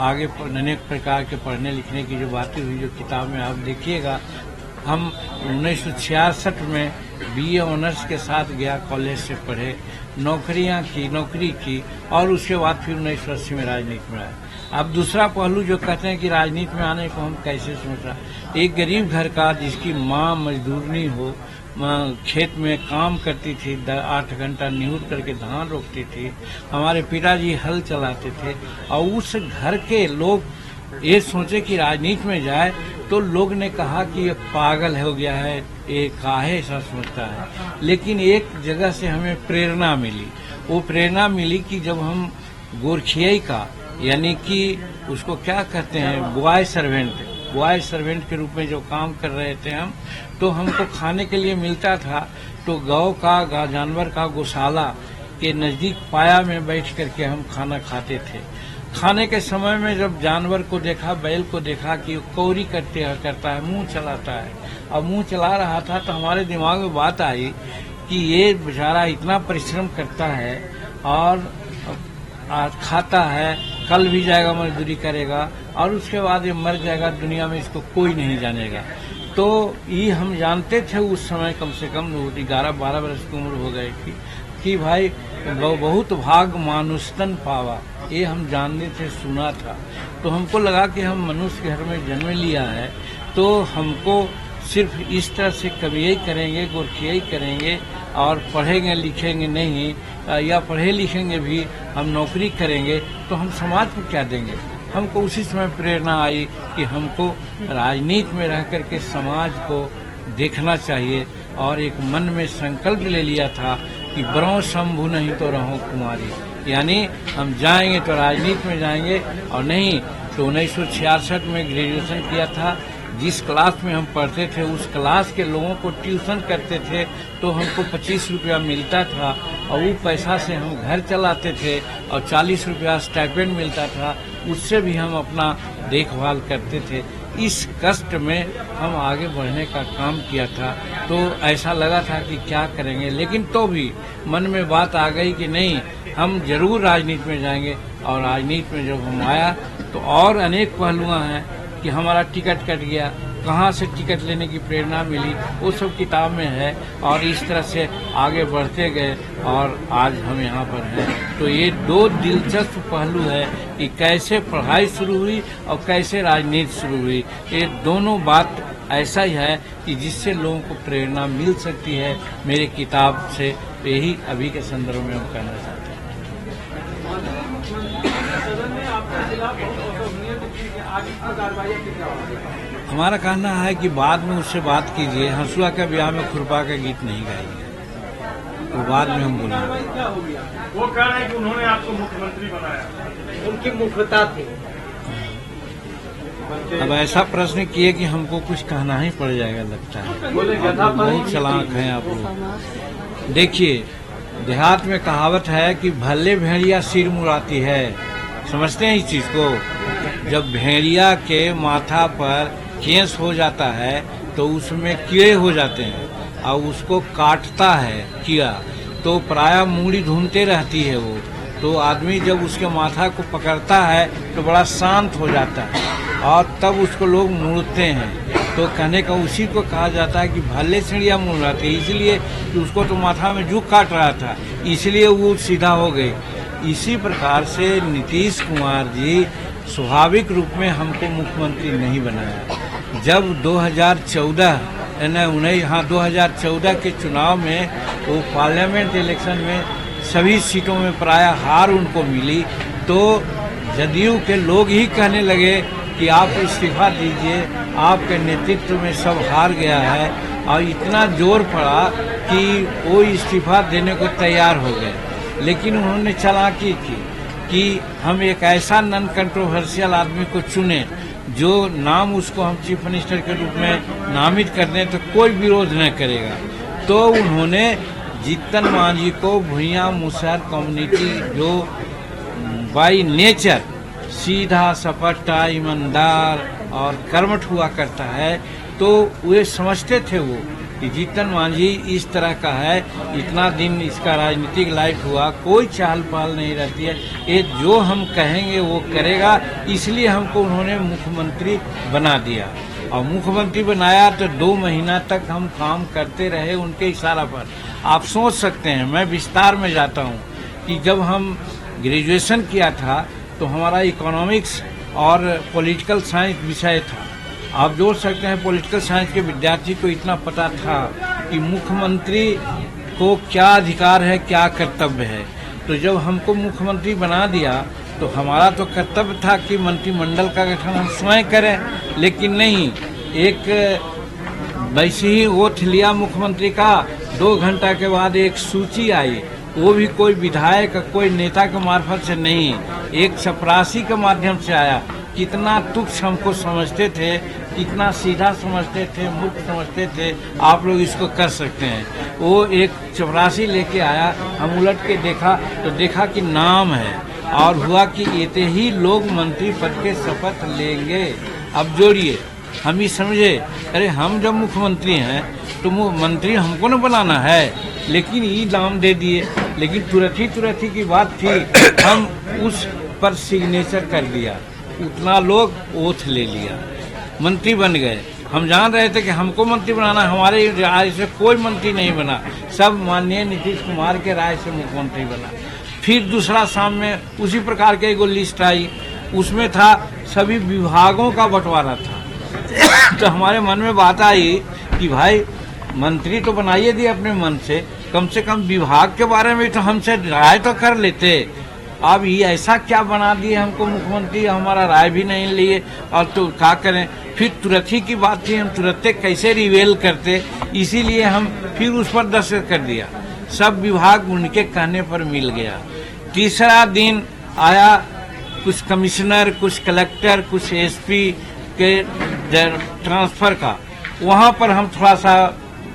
आगे अनेक प्रकार के पढ़ने लिखने की जो बातें हुई, जो किताब में आप देखिएगा, हम 1966 में बीए ऑनर्स के साथ गया, कॉलेज से पढ़े, नौकरी की और उसके बाद फिर 1980 में राजनीति में आए। अब दूसरा पहलू जो कहते हैं कि राजनीति में आने को हम कैसे सोचा, एक गरीब घर का जिसकी माँ मजदूरनी हो, खेत में काम करती थी, 8 घंटा निहुर करके धान रोकती थी, हमारे पिताजी हल चलाते थे, और उस घर के लोग ये सोचे कि राजनीति में जाए, तो लोग ने कहा कि ये पागल हो गया है, ये काहे ऐसा सोचता है। लेकिन एक जगह से हमें प्रेरणा मिली, वो प्रेरणा मिली कि जब हम गोरखियाई का, यानी कि उसको क्या कहते हैं, बॉय सर्वेंट के रूप में जो काम कर रहे थे हम, तो हमको खाने के लिए मिलता था, तो गौ का जानवर का गौशाला के नजदीक पाया में बैठ करके हम खाना खाते थे। खाने के समय में जब जानवर को देखा, बैल को देखा कि कौरी करता है, मुंह चलाता है, और मुंह चला रहा था, तो हमारे दिमाग में बात आई कि ये बेचारा इतना परिश्रम करता है और आज खाता है, कल भी जाएगा मजदूरी करेगा, और उसके बाद ये मर जाएगा, दुनिया में इसको कोई नहीं जानेगा। तो ये हम जानते थे उस समय, कम से कम 11-12 वर्ष की उम्र हो गई थी, कि भाई बहुत भाग मानुषतन पावा, ये हम जानते थे, सुना था। तो हमको लगा कि हम मनुष्य घर में जन्म लिया है, तो हमको सिर्फ इस तरह से कवियाई करेंगे, गोरखियाई करेंगे और पढ़ेंगे लिखेंगे नहीं, या पढ़े लिखेंगे भी हम नौकरी करेंगे, तो हम समाज को क्या देंगे। हमको उसी समय प्रेरणा आई कि हमको राजनीति में रह करके समाज को देखना चाहिए, और एक मन में संकल्प ले लिया था कि बरों शंभु नहीं तो रहो कुमारी, यानी हम जाएंगे तो राजनीति में जाएंगे, और नहीं तो 1966 में ग्रेजुएशन किया था। जिस क्लास में हम पढ़ते थे उस क्लास के लोगों को ट्यूशन करते थे, तो हमको 25 रुपया मिलता था, और वो पैसा से हम घर चलाते थे, और 40 रुपया स्टाइपेंड मिलता था, उससे भी हम अपना देखभाल करते थे। इस कष्ट में हम आगे बढ़ने का काम किया था। तो ऐसा लगा था कि क्या करेंगे, लेकिन तो भी मन में बात आ गई कि नहीं, हम जरूर राजनीति में जाएंगे। और राजनीति में जब हम आया तो और अनेक पहलुआं हैं कि हमारा टिकट कट गया, कहाँ से टिकट लेने की प्रेरणा मिली, वो सब किताब में है, और इस तरह से आगे बढ़ते गए और आज हम यहाँ पर हैं। तो ये दो दिलचस्प पहलू है कि कैसे पढ़ाई शुरू हुई और कैसे राजनीति शुरू हुई। ये दोनों बात ऐसा ही है कि जिससे लोगों को प्रेरणा मिल सकती है मेरी किताब से, यही अभी के संदर्भ में हम कहना चाहते हैं। हमारा कहना है कि बाद में उससे बात कीजिए, हंसुआ के ब्याह में खुरपा का गीत नहीं गाएंगे, तो बाद में हम बोलेंगे। वो कह रहे हैं कि उन्होंने आपको मुख्यमंत्री बनाया, उनकी मुख्यता थी। अब ऐसा प्रश्न किए कि हमको कुछ कहना ही पड़ जाएगा, लगता है बहुत चालाक हैं आप लोग। देखिए, देहात में कहावत है कि भले भेड़िया सिर मुड़ाती है, समझते हैं इस चीज को। जब भेड़िया के माथा पर केस हो जाता है तो उसमें कीड़े हो जाते हैं, और उसको काटता है कीड़ा, तो प्रायः मूड़ी ढूंढते रहती है वो। तो आदमी जब उसके माथा को पकड़ता है तो बड़ा शांत हो जाता है, और तब उसको लोग मुड़ते हैं। तो कहने का उसी को कहा जाता है कि भले चिड़िया मुड़ रहा था, इसलिए कि उसको तो माथा में जूक काट रहा था, इसलिए वो सीधा हो गई। इसी प्रकार से नीतीश कुमार जी स्वाभाविक रूप में हमको मुख्यमंत्री नहीं बनाया। जब 2014 के चुनाव में वो पार्लियामेंट इलेक्शन में सभी सीटों में प्रायः हार उनको मिली, तो जदयू के लोग ही कहने लगे कि आप इस्तीफा दीजिए, आपके नेतृत्व में सब हार गया है, और इतना जोर पड़ा कि वो इस्तीफा देने को तैयार हो गए। लेकिन उन्होंने चालाकी की कि हम एक ऐसा नॉन कंट्रोवर्शियल आदमी को चुने जो नाम उसको हम चीफ मिनिस्टर के रूप में नामित कर दें तो कोई विरोध न करेगा। तो उन्होंने जीतन मांझी को भुइयां मुसहर कम्युनिटी, जो बाई नेचर सीधा सपटा ईमानदार और कर्मठ हुआ करता है, तो वे समझते थे वो कि जीतन मांझी इस तरह का है, इतना दिन इसका राजनीतिक लाइफ हुआ, कोई चाल पाल नहीं रहती है, ये जो हम कहेंगे वो करेगा, इसलिए हमको उन्होंने मुख्यमंत्री बना दिया। और मुख्यमंत्री बनाया तो 2 महीना तक हम काम करते रहे उनके इशारा पर। आप सोच सकते हैं, मैं विस्तार में जाता हूँ कि जब हम ग्रेजुएशन किया था तो हमारा इकोनॉमिक्स और पॉलिटिकल साइंस विषय था। आप जोड़ सकते हैं, पॉलिटिकल साइंस के विद्यार्थी को इतना पता था कि मुख्यमंत्री को क्या अधिकार है, क्या कर्तव्य है। तो जब हमको मुख्यमंत्री बना दिया तो हमारा तो कर्तव्य था कि मंत्रिमंडल का गठन हम स्वयं करें, लेकिन नहीं, एक वैसे ही ओथ लिया मुख्यमंत्री का, 2 घंटा के बाद एक सूची आई, वो भी कोई विधायक कोई नेता के मार्फत से नहीं, एक चपरासी के माध्यम से आया। कितना तुच्छ हमको समझते थे, कितना सीधा समझते थे, मूर्ख समझते थे, आप लोग इसको कर सकते हैं। वो एक चपरासी लेके आया, हम उलट के देखा तो देखा कि नाम है, और हुआ कि इतने ही लोग मंत्री पद के शपथ लेंगे। अब जोड़िए, हम ही समझे, अरे हम जब मुख्यमंत्री हैं तो मंत्री हमको न बनाना है, लेकिन ये नाम दे दिए। लेकिन तुरंत ही की बात थी, हम उस पर सिग्नेचर कर दिया, उतना लोग ओथ ले लिया, मंत्री बन गए। हम जान रहे थे कि हमको मंत्री बनाना, हमारे राय से कोई मंत्री नहीं बना, सब माननीय नीतीश कुमार के राय से मुख्यमंत्री बना। फिर दूसरा शाम में उसी प्रकार के एगो लिस्ट आई, उसमें था सभी विभागों का बंटवारा था। तो हमारे मन में बात आई कि भाई मंत्री तो बनाइए दिए अपने मन से कम विभाग के बारे में तो हमसे राय तो कर लेते। अब ये ऐसा क्या बना दिए हमको मुख्यमंत्री, हमारा राय भी नहीं लिए, और तो क्या करें। फिर तुरंत ही की बात थी, हम तुरंत कैसे रिवेल करते, इसीलिए हम फिर उस पर दस्तखत कर दिया। सब विभाग उनके कहने पर मिल गया। तीसरा दिन आया, कुछ कमिश्नर, कुछ कलेक्टर, कुछ एसपी के ट्रांसफर का, वहाँ पर हम थोड़ा सा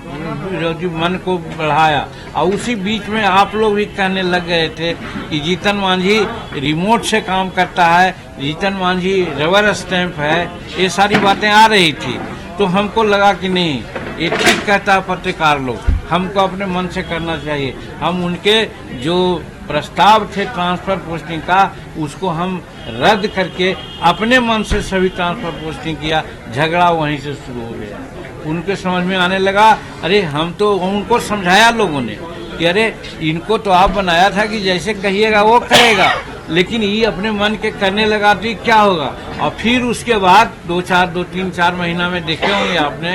मन को बढ़ाया। और उसी बीच में आप लोग भी कहने लग गए थे कि जीतन मांझी रिमोट से काम करता है, जीतन मांझी रबर स्टैंप है, ये सारी बातें आ रही थी। तो हमको लगा कि नहीं, ये ठीक कहता पत्रकार लोग, हमको अपने मन से करना चाहिए। हम उनके जो प्रस्ताव थे ट्रांसफर पोस्टिंग का, उसको हम रद्द करके अपने मन से सभी ट्रांसफर पोस्टिंग किया। झगड़ा वहीं से शुरू हो गया। उनके समझ में आने लगा, अरे हम तो, उनको समझाया लोगों ने कि अरे इनको तो आप बनाया था कि जैसे कहिएगा वो करेगा, लेकिन ये अपने मन के करने लगा तो क्या होगा। और फिर उसके बाद 2-3-4 महीना में देखे होंगे आपने,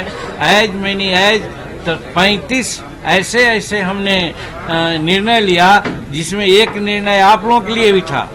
एज मैनी एज 35 ऐसे हमने निर्णय लिया, जिसमें एक निर्णय आप लोगों के लिए भी था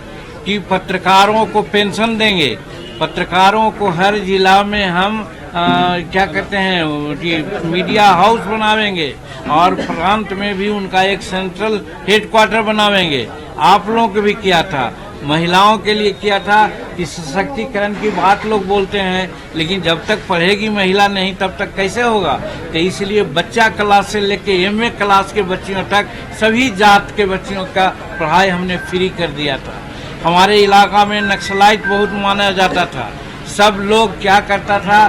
कि पत्रकारों को पेंशन देंगे, पत्रकारों को हर जिला में हम क्या कहते हैं मीडिया हाउस बनावेंगे, और प्रांत में भी उनका एक सेंट्रल हेडक्वार्टर बनावेंगे। आप लोगों को भी किया था, महिलाओं के लिए किया था कि सशक्तिकरण की बात लोग बोलते हैं, लेकिन जब तक पढ़ेगी महिला नहीं तब तक कैसे होगा। तो इसलिए बच्चा क्लास से लेके MA क्लास के बच्चियों तक सभी जात के बच्चियों का पढ़ाई हमने फ्री कर दिया था। हमारे इलाका में नक्सलाइट बहुत माना जाता था, सब लोग क्या करता था,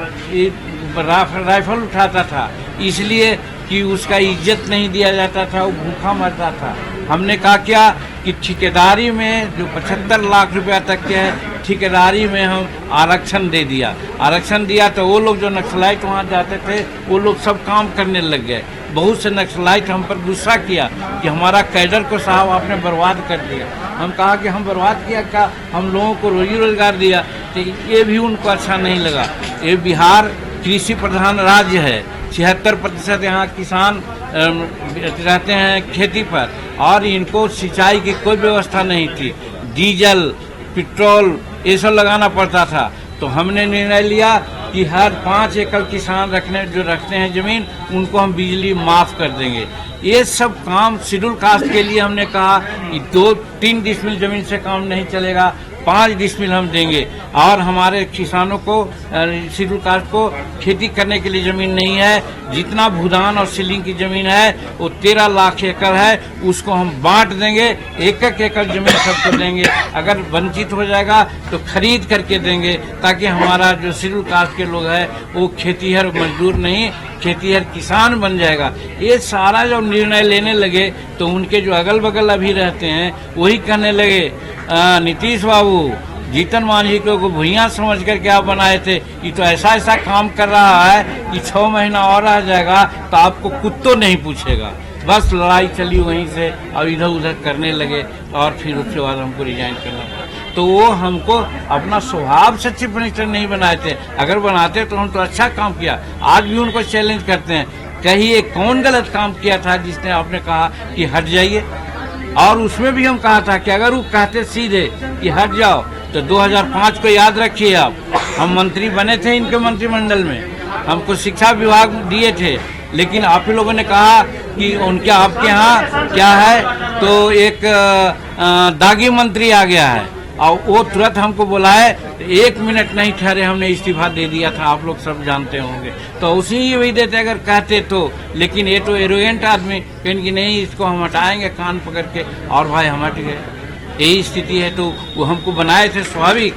राइफल उठाता था, इसलिए कि उसका इज्जत नहीं दिया जाता था, वो भूखा मरता था। हमने कहा क्या कि ठेकेदारी में जो 75 लाख रुपया तक के है, ठेकेदारी में हम आरक्षण दे दिया। आरक्षण दिया तो वो लोग जो नक्सलाइट वहाँ जाते थे, वो लोग सब काम करने लग गए। बहुत से नक्सलाइट हम पर गुस्सा किया कि हमारा कैडर को साहब आपने बर्बाद कर दिया। हम कहा कि हम बर्बाद किया क्या, हम लोगों को रोजी रोजगार दिया। तो ये भी उनको अच्छा नहीं लगा। ये बिहार कृषि प्रधान राज्य है, 76% यहाँ किसान रहते हैं खेती पर, और इनको सिंचाई की कोई व्यवस्था नहीं थी। डीजल, पेट्रोल ये सब लगाना पड़ता था। तो हमने निर्णय लिया कि हर 5 एकड़ किसान रखते हैं जमीन, उनको हम बिजली माफ कर देंगे। ये सब काम शेड्यूल कास्ट के लिए हमने कहा कि 2-3 डिसमिल जमीन से काम नहीं चलेगा, 5 डिसमिल हम देंगे। और हमारे किसानों को, शेड्यूल कास्ट को खेती करने के लिए जमीन नहीं है। जितना भूदान और सीलिंग की जमीन है वो 13 लाख एकड़ है, उसको हम बांट देंगे, 1-1 एकड़ जमीन सबको देंगे। अगर वंचित हो जाएगा तो खरीद करके देंगे, ताकि हमारा जो शेड्यूल कास्ट के लोग हैं वो खेतीहर मजदूर नहीं, खेतीहर किसान बन जाएगा। ये सारा जब निर्णय लेने लगे तो उनके जो अगल बगल अभी रहते हैं वही कहने लगे नीतीश बाबू जीतन मांझी को भुइयां समझ कर क्या बनाए थे, ये तो ऐसा ऐसा काम कर रहा है कि 6 महीना और रह जाएगा तो आपको कुत्तों नहीं पूछेगा। बस लड़ाई चली वहीं से और इधर उधर करने लगे और फिर उसके बाद हमको रिजाइन करना पड़ा। तो वो हमको अपना स्वभाव से चीफ मिनिस्टर नहीं बनाए थे, अगर बनाते तो हम तो अच्छा काम किया। आज भी उनको चैलेंज करते हैं, कहिए कौन गलत काम किया था जिसने आपने कहा कि हट जाइए। और उसमें भी हम कहा था कि अगर वो कहते सीधे कि हट जाओ तो 2005 को याद रखिए आप, हम मंत्री बने थे इनके मंत्रिमंडल में, हमको शिक्षा विभाग दिए थे, लेकिन आप ही लोगों ने कहा कि उनके आपके यहाँ क्या है तो एक दागी मंत्री आ गया है और वो तुरंत हमको बुलाए, 1 मिनट नहीं ठहरे हमने इस्तीफा दे दिया था, आप लोग सब जानते होंगे। तो उसी ही वही देते अगर कहते तो, लेकिन ये तो एरोगेंट आदमी कहेंगे नहीं इसको हम हटाएंगे कान पकड़ के, और भाई हम हट गए। यही स्थिति है। तो वो हमको बनाए थे स्वाभाविक,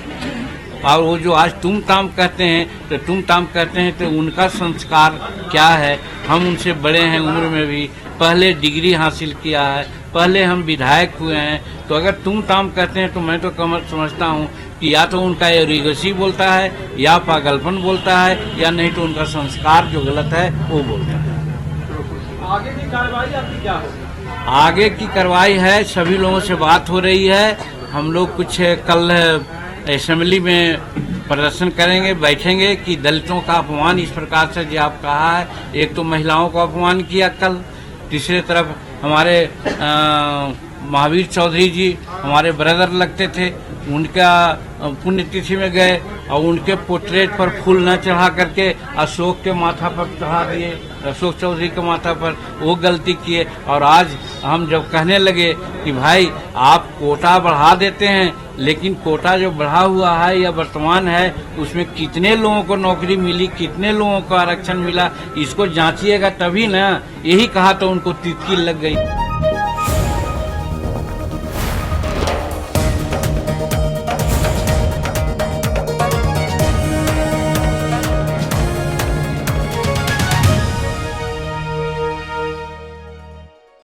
और वो जो आज तुम ताम कहते हैं तो तुम ताम कहते हैं तो उनका संस्कार क्या है। हम उनसे बड़े हैं उम्र में भी, पहले डिग्री हासिल किया है, पहले हम विधायक हुए हैं, तो अगर तुम ताम कहते हैं तो मैं तो कमर समझता हूँ कि या तो उनका एरोगेंसी बोलता है या पागलपन बोलता है या नहीं तो उनका संस्कार जो गलत है वो बोलता है। आगे की कार्रवाई आपकी क्या होगी? आगे की कार्रवाई है, सभी लोगों से बात हो रही है। हम लोग कुछ कल असेंबली में प्रदर्शन करेंगे, बैठेंगे कि दलितों का अपमान इस प्रकार से जो आप कहा है, एक तो महिलाओं को अपमान किया कल, तीसरे तरफ हमारे महावीर चौधरी जी हमारे ब्रदर लगते थे, उनका पुण्यतिथि में गए और उनके पोर्ट्रेट पर फूल न चढ़ा करके अशोक के माथा पर चढ़ा दिए, अशोक चौधरी के माथा पर, वो गलती किए। और आज हम जब कहने लगे कि भाई आप कोटा बढ़ा देते हैं, लेकिन कोटा जो बढ़ा हुआ है या वर्तमान है उसमें कितने लोगों को नौकरी मिली, कितने लोगों को आरक्षण मिला, इसको जांचिएगा तभी ना, यही कहा तो उनको तितकी लग गई।